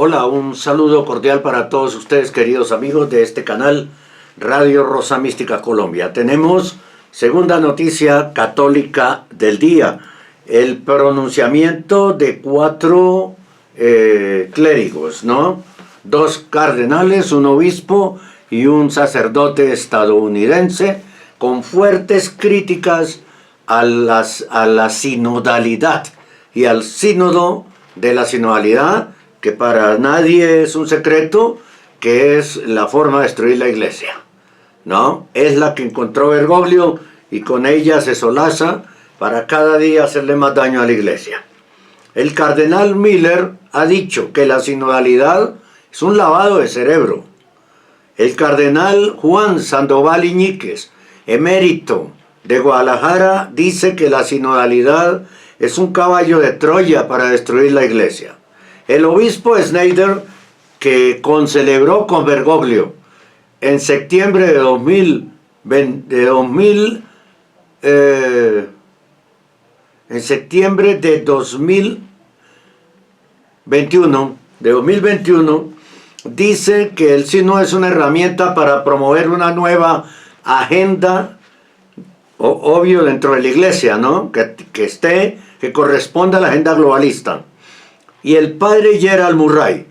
Hola, un saludo cordial para todos ustedes, queridos amigos de este canal Radio Rosa Mística Colombia. Tenemos segunda noticia católica del día, el pronunciamiento de 4 clérigos, ¿no? 2 cardenales, un obispo y un sacerdote estadounidense, con fuertes críticas a la sinodalidad y al sínodo de la sinodalidad, que para nadie es un secreto, que es la forma de destruir la iglesia, ¿no? Es la que encontró Bergoglio y con ella se solaza para cada día hacerle más daño a la iglesia. El cardenal Miller ha dicho que la sinodalidad es un lavado de cerebro. El cardenal Juan Sandoval Iñiguez, emérito de Guadalajara, dice que la sinodalidad es un caballo de Troya para destruir la iglesia. El obispo Schneider, que concelebró con Bergoglio en septiembre de 2021, dice que el sínodo es una herramienta para promover una nueva agenda, obvio dentro de la iglesia, ¿no? que corresponda a la agenda globalista. Y el padre Gerald Murray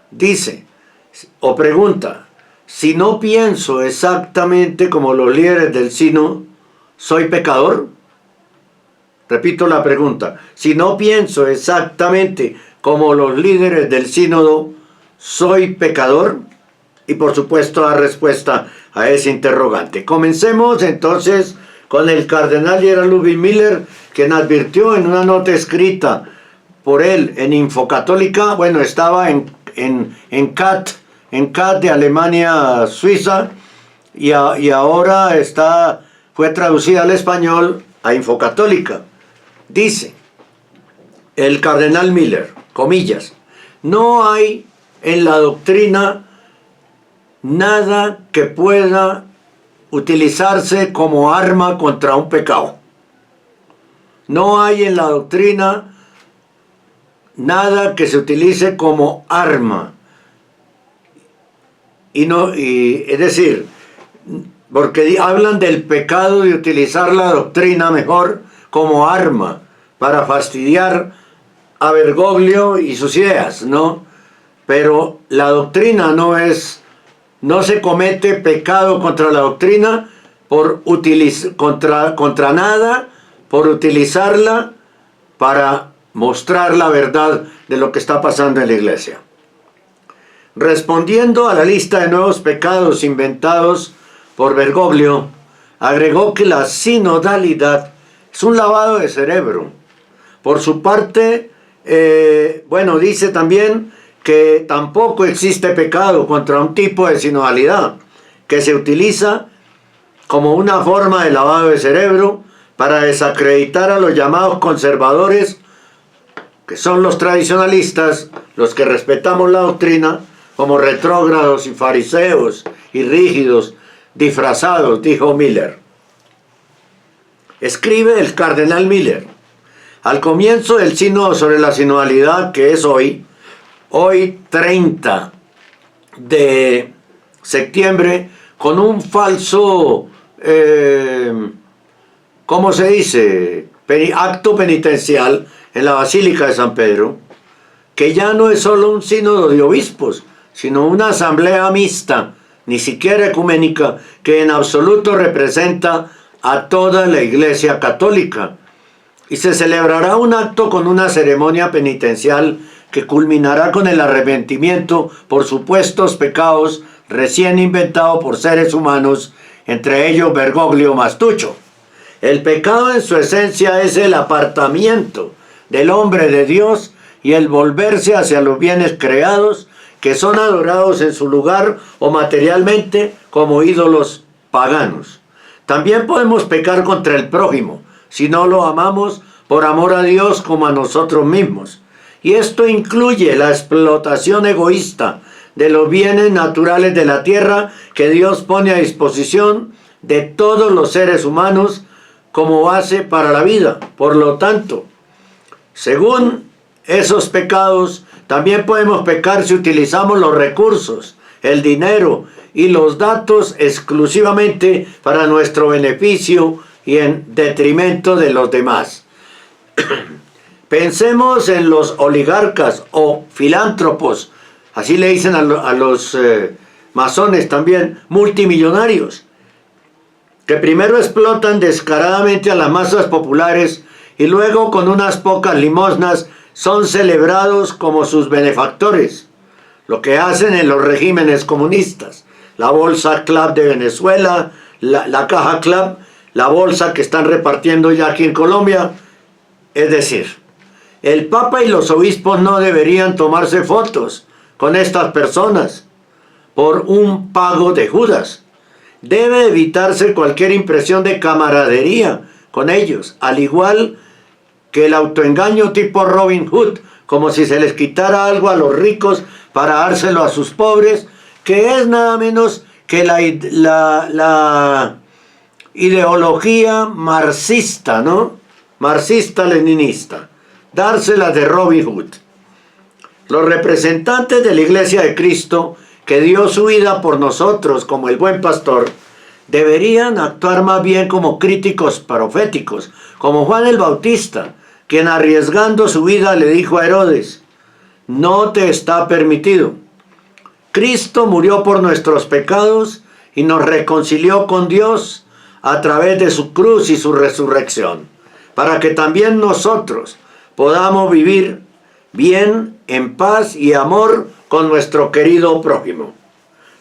dice o pregunta: si no pienso exactamente como los líderes del sínodo, ¿soy pecador? Repito la pregunta: si no pienso exactamente como los líderes del sínodo, ¿soy pecador? Y por supuesto da respuesta a ese interrogante. Comencemos entonces con el cardenal Gerald Ludwig Miller, quien advirtió en una nota escrita por él en Infocatólica, bueno, estaba en CAT de Alemania, Suiza, y ahora fue traducida al español a Infocatólica. Dice el cardenal Miller, comillas: no hay en la doctrina nada que pueda utilizarse como arma contra un pecado. No hay en la doctrina nada que se utilice como arma. Es decir, porque hablan del pecado de utilizar la doctrina mejor como arma para fastidiar a Bergoglio y sus ideas, ¿no? Pero la doctrina no se comete pecado contra la doctrina contra nada, por utilizarla para mostrar la verdad de lo que está pasando en la iglesia. Respondiendo a la lista de nuevos pecados inventados por Bergoglio, agregó que la sinodalidad es un lavado de cerebro. Por su parte, dice también que tampoco existe pecado contra un tipo de sinodalidad que se utiliza como una forma de lavado de cerebro para desacreditar a los llamados conservadores, que son los tradicionalistas, los que respetamos la doctrina, como retrógrados y fariseos y rígidos, disfrazados, dijo Miller. Escribe el cardenal Miller: al comienzo del sínodo sobre la sinodalidad, que es hoy 30 de septiembre, con un falso, ¿cómo se dice?, acto penitencial en la Basílica de San Pedro, que ya no es solo un sínodo de obispos, sino una asamblea mixta, ni siquiera ecuménica, que en absoluto representa a toda la Iglesia Católica. Y se celebrará un acto con una ceremonia penitencial que culminará con el arrepentimiento por supuestos pecados recién inventado por seres humanos, entre ellos Bergoglio Mastucho. El pecado en su esencia es el apartamiento del hombre de Dios y el volverse hacia los bienes creados, que son adorados en su lugar o materialmente como ídolos paganos. También podemos pecar contra el prójimo si no lo amamos por amor a Dios como a nosotros mismos. Y esto incluye la explotación egoísta de los bienes naturales de la tierra que Dios pone a disposición de todos los seres humanos como base para la vida. Por lo tanto, según esos pecados, También podemos pecar si utilizamos los recursos, el dinero y los datos exclusivamente para nuestro beneficio y en detrimento de los demás. Pensemos en los oligarcas o filántropos, así le dicen a los masones también, multimillonarios, que primero explotan descaradamente a las masas populares y luego con unas pocas limosnas son celebrados como sus benefactores. Lo que hacen en los regímenes comunistas, la Bolsa Club de Venezuela, la Caja Club, la bolsa que están repartiendo ya aquí en Colombia. Es decir, el Papa y los obispos no deberían tomarse fotos con estas personas por un pago de Judas. Debe evitarse cualquier impresión de camaradería con ellos, al igual que el autoengaño tipo Robin Hood, como si se les quitara algo a los ricos para dárselo a sus pobres, que es nada menos que la ideología marxista, ¿no? Marxista-leninista, dárselas de Robin Hood. Los representantes de la Iglesia de Cristo, que dio su vida por nosotros como el buen pastor, deberían actuar más bien como críticos proféticos, como Juan el Bautista, quien arriesgando su vida le dijo a Herodes: no te está permitido. Cristo murió por nuestros pecados y nos reconcilió con Dios a través de su cruz y su resurrección, para que también nosotros podamos vivir bien, en paz y amor con nuestro querido prójimo.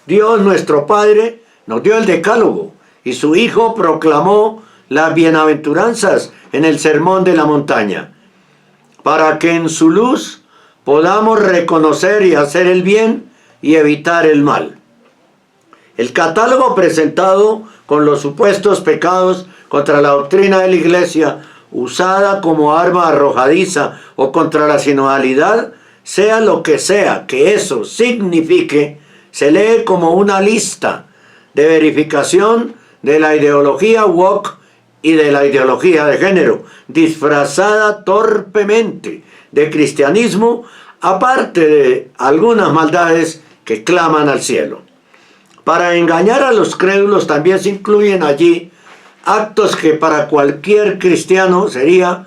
Dios nuestro Padre nos dio el decálogo y su Hijo proclamó las bienaventuranzas en el Sermón de la Montaña, para que en su luz podamos reconocer y hacer el bien y evitar el mal. El catálogo presentado con los supuestos pecados contra la doctrina de la Iglesia, usada como arma arrojadiza o contra la sinodalidad, sea lo que sea que eso signifique, se lee como una lista de verificación de la ideología woke y de la ideología de género, disfrazada torpemente de cristianismo, aparte de algunas maldades que claman al cielo. Para engañar a los crédulos también se incluyen allí actos que para cualquier cristiano sería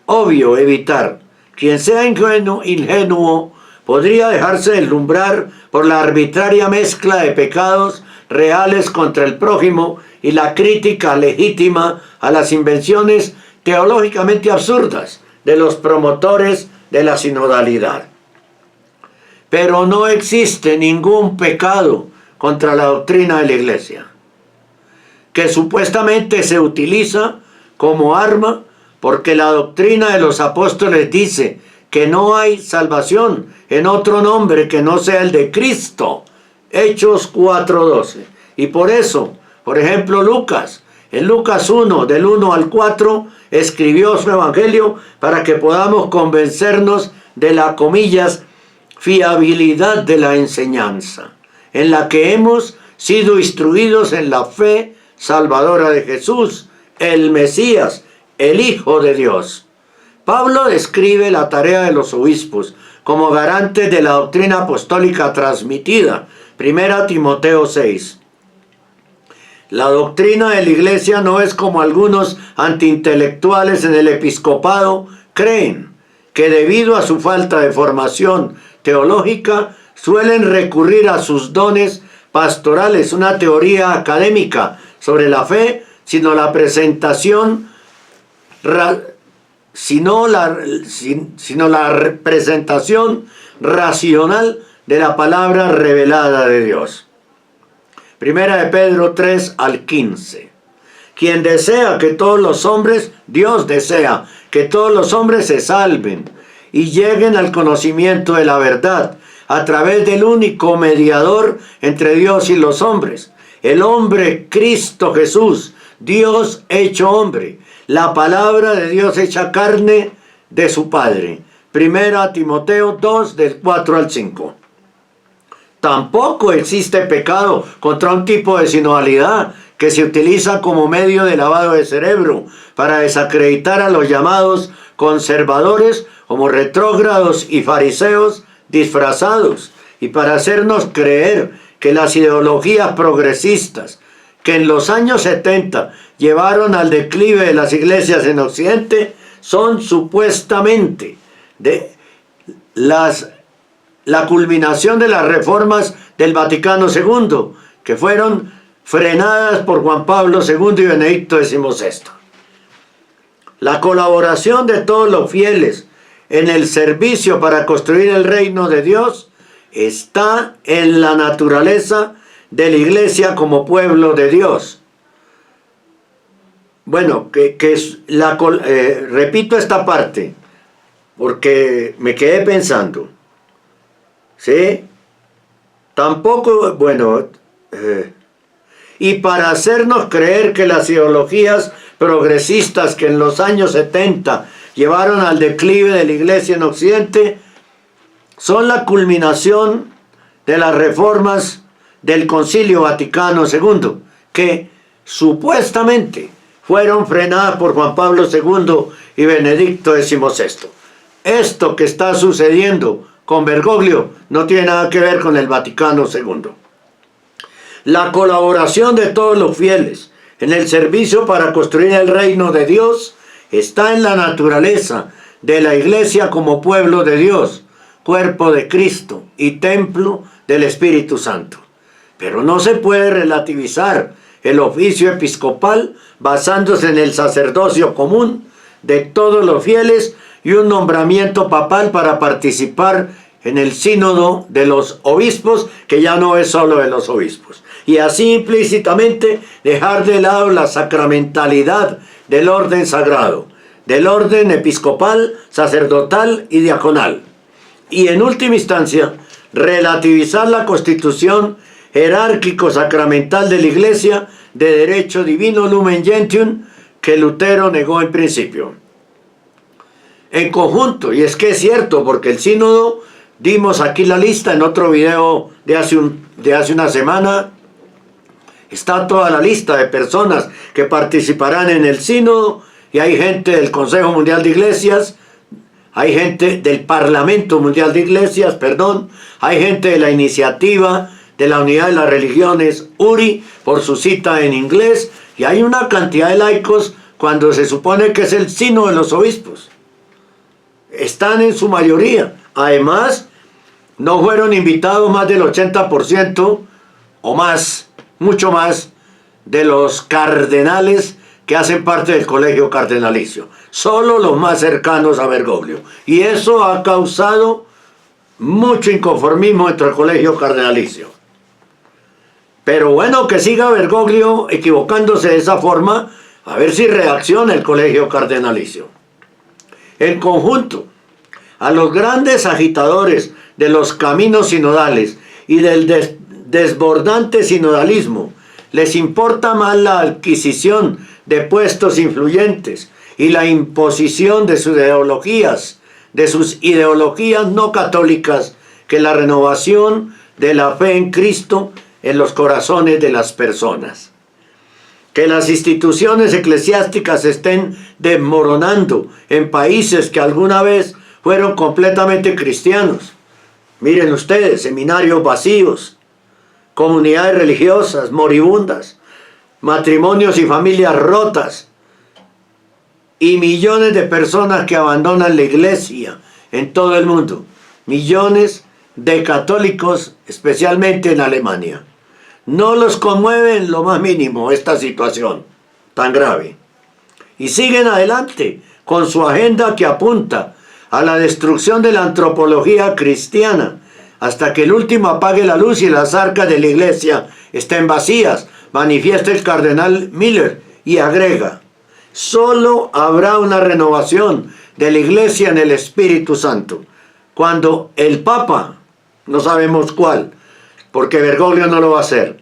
obvio evitar. Quien sea ingenuo podría dejarse deslumbrar por la arbitraria mezcla de pecados reales contra el prójimo y la crítica legítima a las invenciones teológicamente absurdas de los promotores de la sinodalidad. Pero no existe ningún pecado contra la doctrina de la Iglesia, que supuestamente se utiliza como arma porque la doctrina de los apóstoles dice que no hay salvación en otro nombre que no sea el de Cristo. Hechos 4:12. Y por eso, por ejemplo, Lucas, en Lucas 1, del 1 al 4, escribió su evangelio para que podamos convencernos de la, comillas, fiabilidad de la enseñanza, en la que hemos sido instruidos en la fe salvadora de Jesús, el Mesías, el Hijo de Dios. Pablo describe la tarea de los obispos como garantes de la doctrina apostólica transmitida. 1 Timoteo 6. La doctrina de la Iglesia no es como algunos antiintelectuales en el episcopado creen, que debido a su falta de formación teológica suelen recurrir a sus dones pastorales, una teoría académica sobre la fe, sino la presentación presentación racional de la palabra revelada de Dios. Primera de Pedro 3 al 15. Quien desea que todos los hombres, Dios desea que todos los hombres se salven y lleguen al conocimiento de la verdad a través del único mediador entre Dios y los hombres, el hombre Cristo Jesús, Dios hecho hombre, la palabra de Dios hecha carne de su Padre. Primera Timoteo 2 del 4 al 5. Tampoco existe pecado contra un tipo de sinodalidad que se utiliza como medio de lavado de cerebro para desacreditar a los llamados conservadores como retrógrados y fariseos disfrazados y para hacernos creer que las ideologías progresistas que en los años 70 llevaron al declive de las iglesias en Occidente son supuestamente la culminación de las reformas del Vaticano II, que fueron frenadas por Juan Pablo II y Benedicto XVI. La colaboración de todos los fieles en el servicio para construir el reino de Dios está en la naturaleza de la iglesia como pueblo de Dios. Bueno, repito esta parte porque me quedé pensando, ¿sí? Tampoco, bueno, y para hacernos creer que las ideologías progresistas que en los años 70 llevaron al declive de la iglesia en Occidente son la culminación de las reformas del Concilio Vaticano II, que supuestamente fueron frenadas por Juan Pablo II y Benedicto XVI. Esto que está sucediendo con Bergoglio no tiene nada que ver con el Vaticano II. La colaboración de todos los fieles en el servicio para construir el reino de Dios está en la naturaleza de la iglesia como pueblo de Dios, cuerpo de Cristo y templo del Espíritu Santo. Pero no se puede relativizar el oficio episcopal basándose en el sacerdocio común de todos los fieles y un nombramiento papal para participar en el sínodo de los obispos, que ya no es solo de los obispos. Y así implícitamente dejar de lado la sacramentalidad del orden sagrado, del orden episcopal, sacerdotal y diaconal. Y en última instancia, relativizar la constitución jerárquico-sacramental de la Iglesia de derecho divino Lumen Gentium que Lutero negó en principio. En conjunto, y es que es cierto, porque el sínodo, dimos aquí la lista en otro video de hace una semana, está toda la lista de personas que participarán en el sínodo, y hay gente del Consejo Mundial de Iglesias, hay gente del Parlamento Mundial de Iglesias, perdón, hay gente de la Iniciativa de la Unidad de las Religiones, URI, por su cita en inglés, y hay una cantidad de laicos cuando se supone que es el sínodo de los obispos. Están en su mayoría. Además, no fueron invitados más del 80% o más, mucho más, de los cardenales que hacen parte del colegio cardenalicio. Solo los más cercanos a Bergoglio. Y eso ha causado mucho inconformismo entre el colegio cardenalicio. Pero bueno, que siga Bergoglio equivocándose de esa forma, a ver si reacciona el colegio cardenalicio. En conjunto, a los grandes agitadores de los caminos sinodales y del desbordante sinodalismo, les importa más la adquisición de puestos influyentes y la imposición de sus ideologías no católicas, que la renovación de la fe en Cristo en los corazones de las personas. Que las instituciones eclesiásticas estén desmoronando en países que alguna vez fueron completamente cristianos. Miren ustedes, seminarios vacíos, comunidades religiosas moribundas, matrimonios y familias rotas, y millones de personas que abandonan la iglesia en todo el mundo. Millones de católicos, especialmente en Alemania. No los conmueve en lo más mínimo esta situación tan grave. Y siguen adelante con su agenda que apunta a la destrucción de la antropología cristiana, hasta que el último apague la luz y las arcas de la iglesia estén vacías, manifiesta el cardenal Miller, y agrega: solo habrá una renovación de la iglesia en el Espíritu Santo, cuando el Papa, no sabemos cuál, porque Bergoglio no lo va a hacer,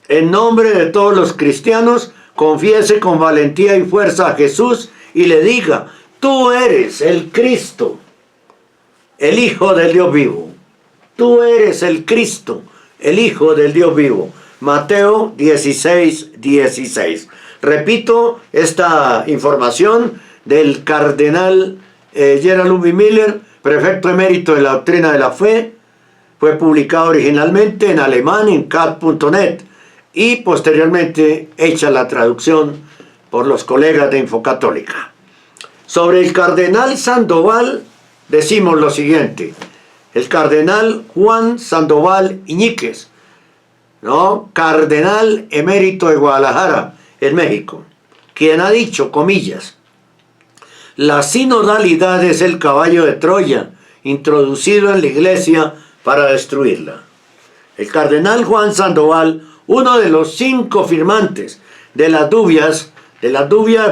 en nombre de todos los cristianos, confiese con valentía y fuerza a Jesús y le diga: tú eres el Cristo, el Hijo del Dios vivo. Tú eres el Cristo, el Hijo del Dios vivo. Mateo 16:16. Repito esta información del cardenal Gerald Miller, prefecto emérito de la doctrina de la fe. Fue publicado originalmente en alemán en cat.net y posteriormente hecha la traducción por los colegas de Infocatólica. Sobre el cardenal Sandoval decimos lo siguiente: el cardenal Juan Sandoval Iñiguez, ¿no?, cardenal emérito de Guadalajara, en México, quien ha dicho, comillas, la sinodalidad es el caballo de Troya introducido en la iglesia para destruirla. El cardenal Juan Sandoval, uno de los 5 firmantes de las dubias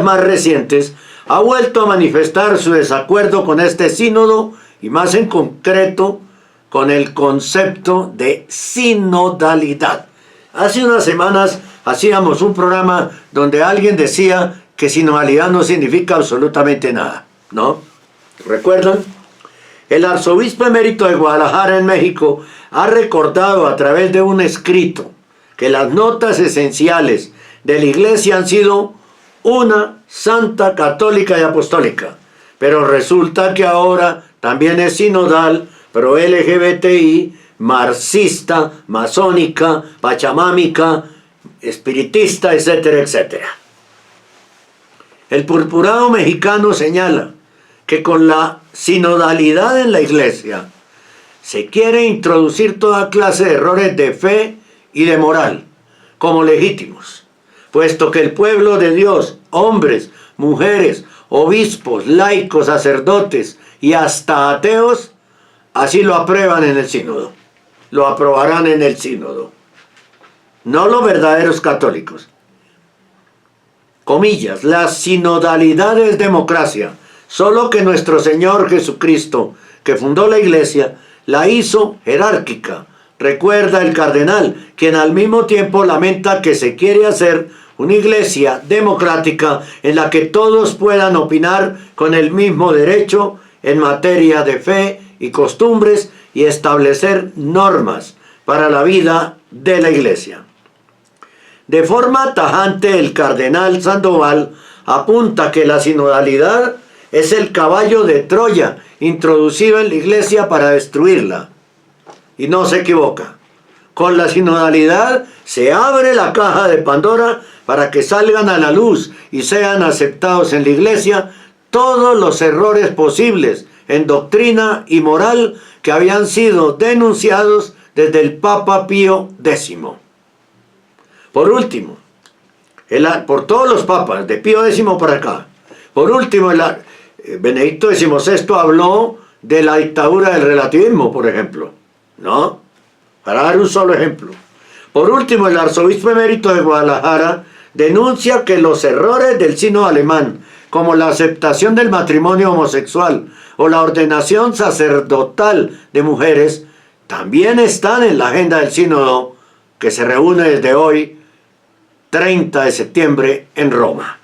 más recientes, ha vuelto a manifestar su desacuerdo con este sínodo y más en concreto con el concepto de sinodalidad. Hace unas semanas hacíamos un programa donde alguien decía que sinodalidad no significa absolutamente nada, ¿no? ¿Recuerdan? El arzobispo emérito de Guadalajara en México ha recordado a través de un escrito que las notas esenciales de la iglesia han sido una, santa, católica y apostólica, pero resulta que ahora también es sinodal, pro LGBTI, marxista, masónica, pachamámica, espiritista, etcétera, etcétera. El purpurado mexicano señala que con la sinodalidad en la iglesia se quiere introducir toda clase de errores de fe y de moral como legítimos, puesto que el pueblo de Dios, hombres, mujeres, obispos, laicos, sacerdotes y hasta ateos, así lo aprueban en el sínodo, lo aprobarán en el sínodo, no los verdaderos católicos. Comillas, la sinodalidad es democracia, solo que nuestro Señor Jesucristo, que fundó la iglesia, la hizo jerárquica. Recuerda el cardenal, quien al mismo tiempo lamenta que se quiere hacer una iglesia democrática en la que todos puedan opinar con el mismo derecho en materia de fe y costumbres y establecer normas para la vida de la iglesia. De forma tajante, el cardenal Sandoval apunta que la sinodalidad es el caballo de Troya introducido en la iglesia para destruirla. Y no se equivoca. Con la sinodalidad se abre la caja de Pandora para que salgan a la luz y sean aceptados en la iglesia todos los errores posibles en doctrina y moral que habían sido denunciados desde el Papa Pío X. Por último, por todos los papas, de Pío X para acá, por último, Benedicto XVI habló de la dictadura del relativismo, por ejemplo, ¿no? Para dar un solo ejemplo. Por último, el arzobispo emérito de Guadalajara denuncia que los errores del sínodo alemán, como la aceptación del matrimonio homosexual o la ordenación sacerdotal de mujeres, también están en la agenda del sínodo que se reúne desde hoy, 30 de septiembre, en Roma.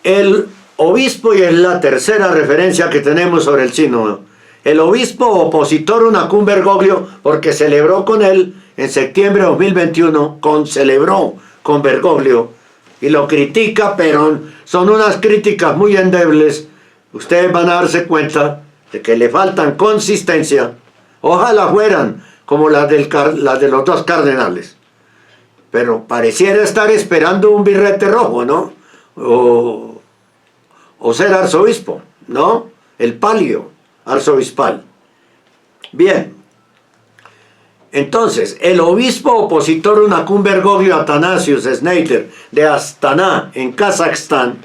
El obispo, y es la tercera referencia que tenemos sobre el sínodo, el obispo opositor Unacum Bergoglio, porque celebró con él en septiembre de 2021, celebró con Bergoglio, y lo critica, pero son unas críticas muy endebles. Ustedes van a darse cuenta de que le faltan consistencia. Ojalá fueran como las de los 2 cardenales. Pero pareciera estar esperando un birrete rojo, ¿no? O ser arzobispo, ¿no? El palio arzobispal. Bien. Entonces, el obispo opositor Unacum Bergoglio Athanasius Schneider de Astana, en Kazajstán,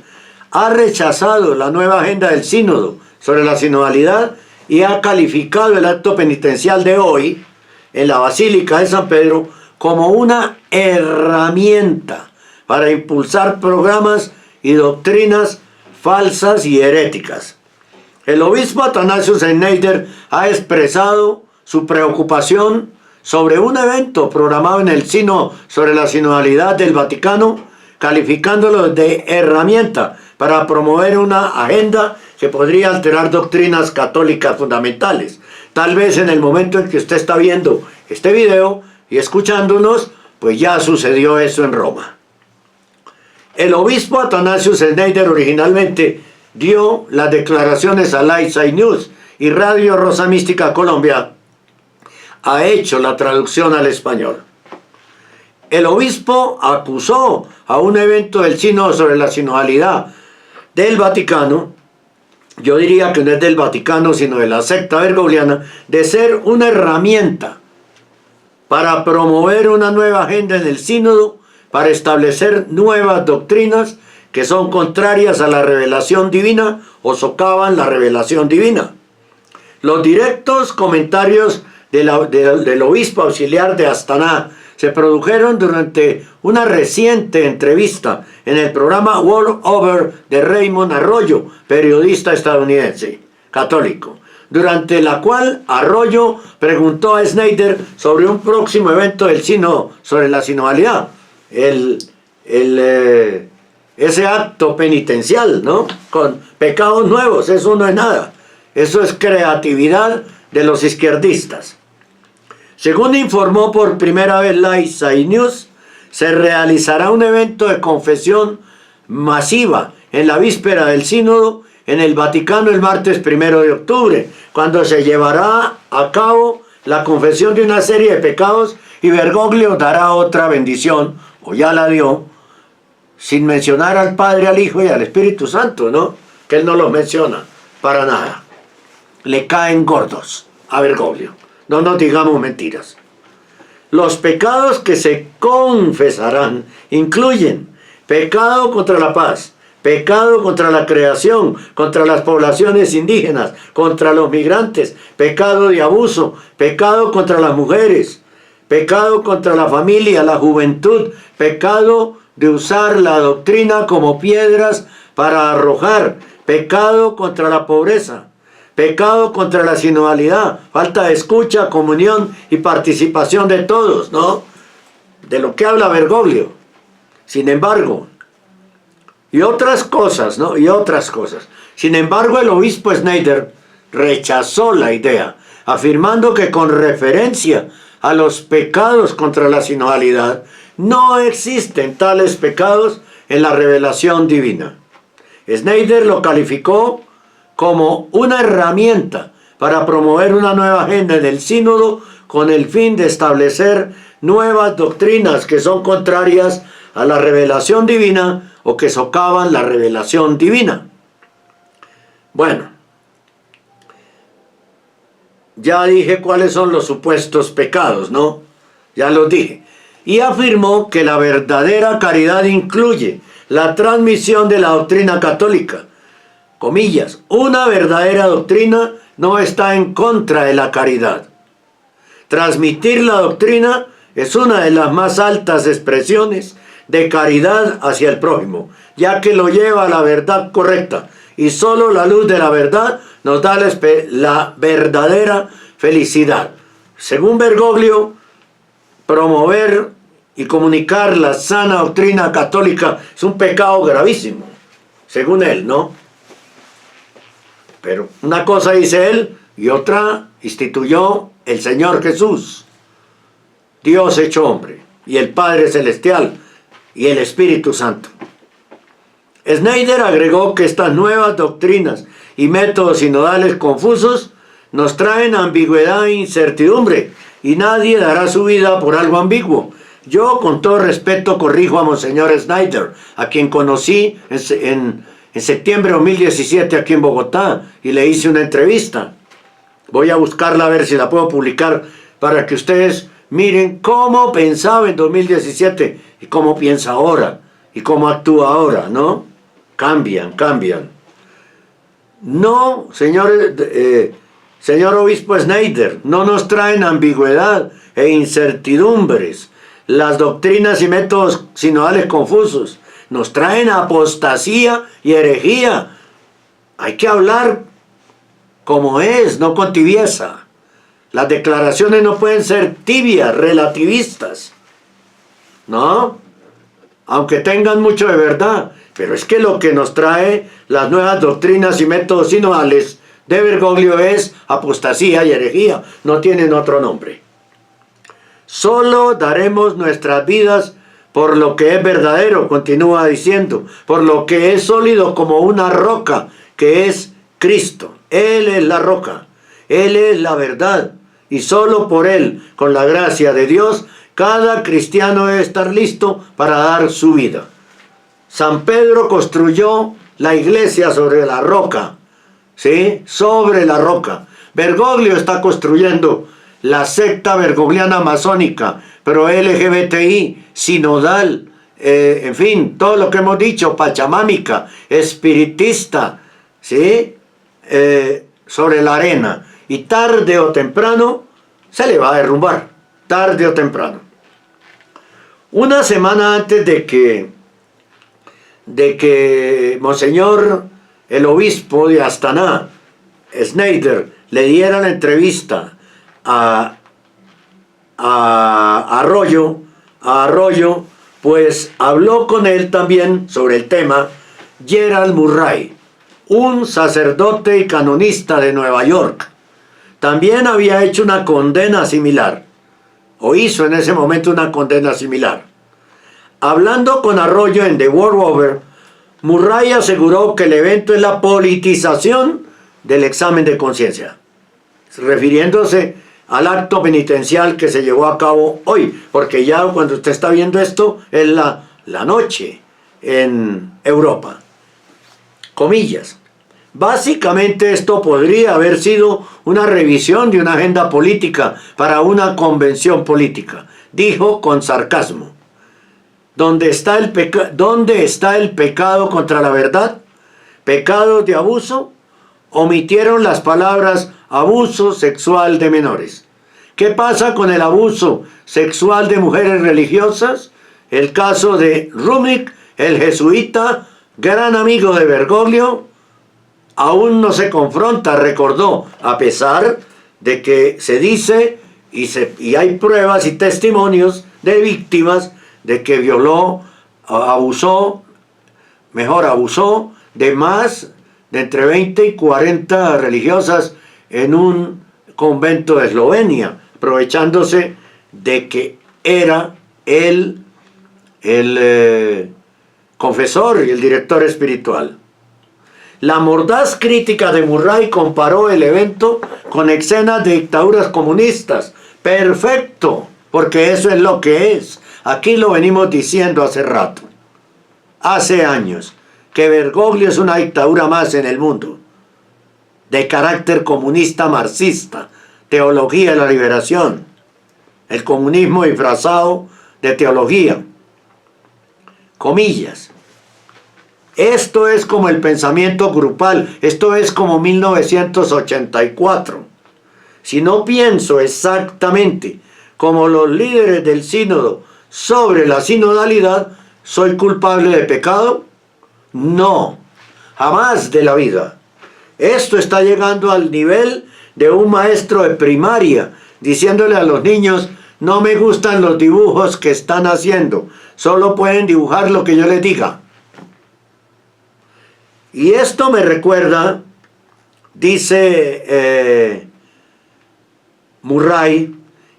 ha rechazado la nueva agenda del sínodo sobre la sinodalidad y ha calificado el acto penitencial de hoy en la Basílica de San Pedro como una herramienta para impulsar programas y doctrinas falsas y heréticas. El obispo Athanasius Schneider ha expresado su preocupación sobre un evento programado en el sínodo sobre la sinodalidad del Vaticano, calificándolo de herramienta para promover una agenda que podría alterar doctrinas católicas fundamentales. Tal vez en el momento en que usted está viendo este video y escuchándonos, pues ya sucedió eso en Roma. El obispo Athanasius Schneider originalmente dio las declaraciones a Lightside News y Radio Rosa Mística Colombia ha hecho la traducción al español. El obispo acusó a un evento del sínodo sobre la sinodalidad del Vaticano, yo diría que no es del Vaticano sino de la secta bergogliana, de ser una herramienta para promover una nueva agenda en el sínodo, para establecer nuevas doctrinas que son contrarias a la revelación divina o socavan la revelación divina. Los directos comentarios del obispo auxiliar de Astana se produjeron durante una reciente entrevista en el programa World Over de Raymond Arroyo, periodista estadounidense católico, durante la cual Arroyo preguntó a Snyder sobre un próximo evento del sínodo sobre la sinodalidad, ese acto penitencial, ¿no? Con pecados nuevos. Eso no es nada, eso es creatividad de los izquierdistas. Según informó por primera vez Lightside News, se realizará un evento de confesión masiva en la víspera del sínodo en el Vaticano el martes 1 de octubre, cuando se llevará a cabo la confesión de una serie de pecados y Bergoglio dará otra bendición, o ya la dio, sin mencionar al Padre, al Hijo y al Espíritu Santo, ¿no? Que él no los menciona para nada. Le caen gordos a Bergoglio. No nos digamos mentiras. Los pecados que se confesarán incluyen pecado contra la paz, pecado contra la creación, contra las poblaciones indígenas, contra los migrantes, pecado de abuso, pecado contra las mujeres, pecado contra la familia, la juventud, pecado de usar la doctrina como piedras para arrojar, pecado contra la pobreza, pecado contra la sinodalidad, falta de escucha, comunión y participación de todos, ¿no? De lo que habla Bergoglio. Sin embargo, y otras cosas, ¿no? Y otras cosas. Sin embargo, el obispo Snyder rechazó la idea, afirmando que con referencia a los pecados contra la sinodalidad, no existen tales pecados en la revelación divina. Snyder lo calificó como una herramienta para promover una nueva agenda en el sínodo con el fin de establecer nuevas doctrinas que son contrarias a la revelación divina o que socavan la revelación divina. Bueno, ya dije cuáles son los supuestos pecados, ¿no? Ya los dije. Y afirmó que la verdadera caridad incluye la transmisión de la doctrina católica. Comillas, una verdadera doctrina no está en contra de la caridad. Transmitir la doctrina es una de las más altas expresiones de caridad hacia el prójimo, ya que lo lleva a la verdad correcta, y solo la luz de la verdad nos da la verdadera felicidad. Según Bergoglio, promover y comunicar la sana doctrina católica es un pecado gravísimo, según él, ¿no? Pero una cosa dice él y otra instituyó el Señor Jesús, Dios hecho hombre, y el Padre Celestial y el Espíritu Santo. Snyder agregó que estas nuevas doctrinas y métodos sinodales confusos nos traen ambigüedad e incertidumbre, y nadie dará su vida por algo ambiguo. Yo, con todo respeto, corrijo a Monseñor Snyder, a quien conocí en septiembre de 2017 aquí en Bogotá, y le hice una entrevista. Voy a buscarla a ver si la puedo publicar para que ustedes miren cómo pensaba en 2017 y cómo piensa ahora y cómo actúa ahora, ¿no? Cambian. No, señor obispo Snyder, no nos traen ambigüedad e incertidumbres las doctrinas y métodos sinodales confusos. Nos traen apostasía y herejía. Hay que hablar como es, no con tibieza. Las declaraciones no pueden ser tibias, relativistas, ¿no? Aunque tengan mucho de verdad. Pero es que lo que nos trae las nuevas doctrinas y métodos sinodales de Bergoglio es apostasía y herejía. No tienen otro nombre. Solo daremos nuestras vidas por lo que es verdadero, continúa diciendo, por lo que es sólido como una roca que es Cristo. Él es la roca, Él es la verdad, y solo por Él, con la gracia de Dios, cada cristiano debe estar listo para dar su vida. San Pedro construyó la iglesia sobre la roca, ¿sí? Sobre la roca. Bergoglio está construyendo la secta bergogliana masónica, pero LGBTI, sinodal, en fin, todo lo que hemos dicho, pachamámica, espiritista, ¿sí? Sobre la arena. Y tarde o temprano se le va a derrumbar, tarde o temprano. Una semana antes de que Monseñor, el obispo de Astana, Schneider, le diera la entrevista a Arroyo, pues habló con él también sobre el tema Gerald Murray, un sacerdote y canonista de Nueva York. También había hecho una condena similar, o hizo en ese momento una condena similar. Hablando con Arroyo en The World Over, Murray aseguró que el evento es la politización del examen de conciencia, refiriéndose al acto penitencial que se llevó a cabo hoy, porque ya cuando usted está viendo esto es la noche en Europa. Comillas. Básicamente esto podría haber sido una revisión de una agenda política para una convención política, dijo con sarcasmo. ¿Dónde está el pecado contra la verdad? ¿Pecados de abuso? Omitieron las palabras abuso sexual de menores. ¿Qué pasa con el abuso sexual de mujeres religiosas? El caso de Rumik, el jesuita, gran amigo de Bergoglio, aún no se confronta, recordó, a pesar de que se dice y hay pruebas y testimonios de víctimas de que violó, abusó de más de entre 20 y 40 religiosas en un convento de Eslovenia, aprovechándose de que era el confesor y el director espiritual. La mordaz crítica de Murray comparó el evento con escenas de dictaduras comunistas. Perfecto, porque eso es lo que es. Aquí lo venimos diciendo hace rato, hace años, que Bergoglio es una dictadura más en el mundo, de carácter comunista marxista, teología de la liberación, el comunismo disfrazado de teología. Comillas. Esto es como el pensamiento grupal, esto es como 1984. Si no pienso exactamente como los líderes del sínodo sobre la sinodalidad, ¿soy culpable de pecado? No, jamás de la vida. Esto está llegando al nivel de un maestro de primaria, diciéndole a los niños, no me gustan los dibujos que están haciendo, solo pueden dibujar lo que yo les diga. Y esto me recuerda, dice Murray,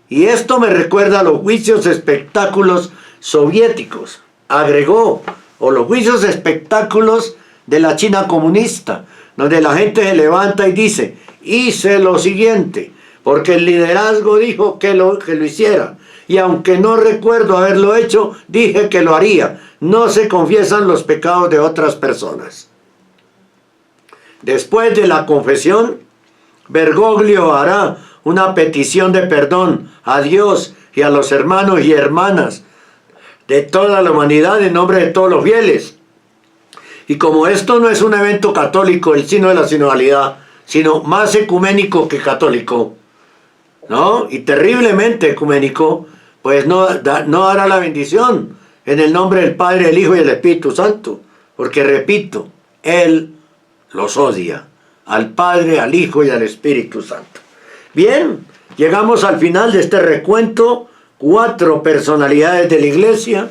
y esto me recuerda a los juicios espectáculos soviéticos, agregó, o los juicios espectáculos de la China comunista, donde la gente se levanta y dice, hice lo siguiente, porque el liderazgo dijo que lo hiciera, y aunque no recuerdo haberlo hecho, dije que lo haría. No se confiesan los pecados de otras personas. Después de la confesión, Bergoglio hará una petición de perdón a Dios y a los hermanos y hermanas de toda la humanidad en nombre de todos los fieles. Y como esto no es un evento católico, el signo de la sinodalidad, sino más ecuménico que católico, ¿no? Y terriblemente ecuménico, pues no hará la bendición en el nombre del Padre, el Hijo y el Espíritu Santo, porque repito, Él los odia, al Padre, al Hijo y al Espíritu Santo. Bien, llegamos al final de este recuento, 4 personalidades de la Iglesia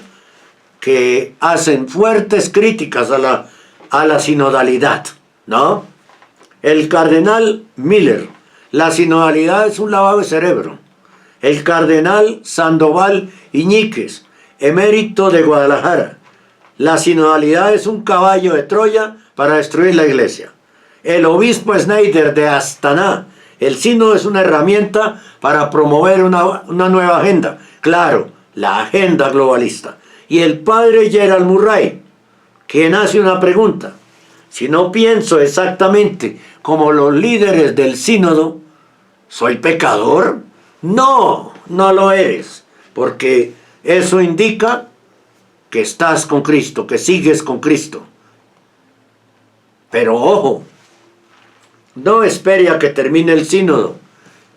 que hacen fuertes críticas a la sinodalidad, ¿no? El cardenal Miller, la sinodalidad es un lavado de cerebro. El cardenal Sandoval Iñiguez, emérito de Guadalajara, la sinodalidad es un caballo de Troya para destruir la Iglesia. el obispo Schneider de Astana. El sínodo es una herramienta para promover una nueva agenda. Claro, la agenda globalista. Y el padre Gerald Murray, quien hace una pregunta. Si no pienso exactamente como los líderes del sínodo, ¿soy pecador? No, no lo eres. Porque eso indica que estás con Cristo, que sigues con Cristo. Pero ojo, no espere a que termine el sínodo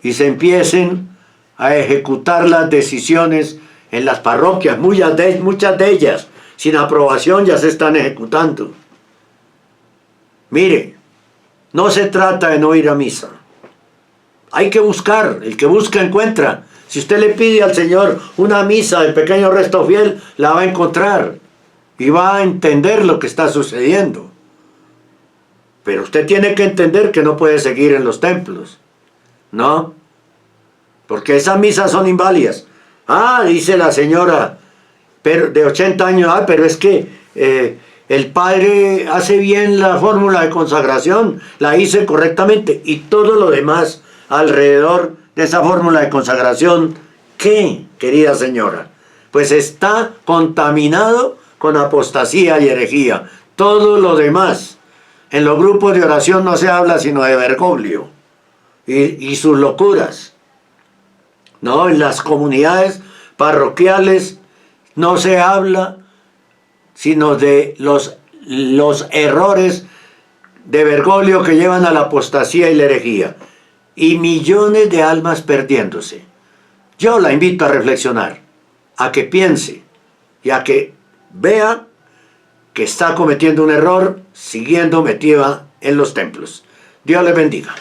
y se empiecen a ejecutar las decisiones en las parroquias. Muchas de ellas, sin aprobación, ya se están ejecutando. Mire, no se trata de no ir a misa. Hay que buscar, el que busca encuentra. Si usted le pide al Señor una misa del pequeño resto fiel, la va a encontrar y va a entender lo que está sucediendo. Pero usted tiene que entender que no puede seguir en los templos, ¿no? Porque esas misas son inválidas. Ah, dice la señora pero de 80 años, pero es que el padre hace bien la fórmula de consagración, la hice correctamente, y todo lo demás alrededor de esa fórmula de consagración, ¿qué, querida señora? Pues está contaminado con apostasía y herejía. Todo lo demás. En los grupos de oración no se habla sino de Bergoglio y sus locuras. No, en las comunidades parroquiales no se habla sino de los errores de Bergoglio que llevan a la apostasía y la herejía. Y millones de almas perdiéndose. Yo la invito a reflexionar, a que piense y a que vea que está cometiendo un error siguiendo metida en los templos. Dios les bendiga.